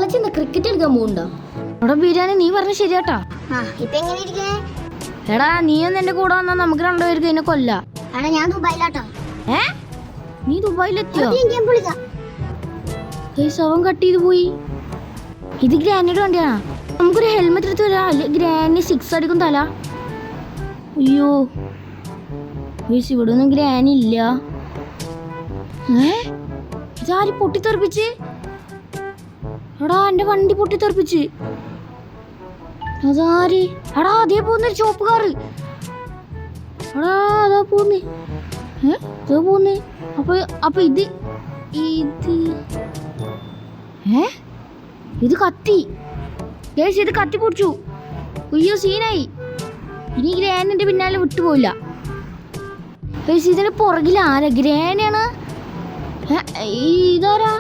അമ്മച്ചി എന്താ ക്രിക്കറ്റ് കളിക്കാൻ പോകണ്ടോ? അവിടെ ബിരിയാണി നീ പറഞ്ഞ ശരിയാട്ടാ. എടാ നീ ഒന്ന് എന്റെ കൂടെ വന്നാ നമുക്ക് രണ്ടുപേർക്ക് ഇതിനെ കൊല്ല. ഞാൻ ദുബായിലാട്ടോ. നീ ദുബായിലെത്തിയോ? അവൻ കട്ട് ചെയ്ത് പോയി. ഇത് ഗ്രാനിയുടെ വണ്ടിയാ. നമുക്കൊരു ഹെൽമെറ്റ് എടുത്ത് വരാം. ഗ്രാനി 6 അടിക്കും തല. അയ്യോ ഇവിടെ ഒന്നും ഗ്രാനി ഇല്ല. ഇതാര് പൊട്ടിത്തെറിപ്പിച്ച്? എടാ എന്റെ വണ്ടി പൊട്ടിത്തെറിപ്പിച്ച്. അതാര്? എടാ അതേ പോന്നൊരു ചോപ്പ് കാറ്. എടാ അതാ പോന്നേ. ഇതാ പോന്നേ. അപ്പൊ ഇത് ഇത് കത്തി. ഇത് കത്തി പൊടിച്ചു. അയ്യോ സീനായി. ഇനി ഗ്രാനിന്റെ പിന്നാലെ വിട്ടുപോയില്ല. ഇതിന് പുറകിൽ ആരാ? ഗ്രാനാണ്. ഇതാരാ?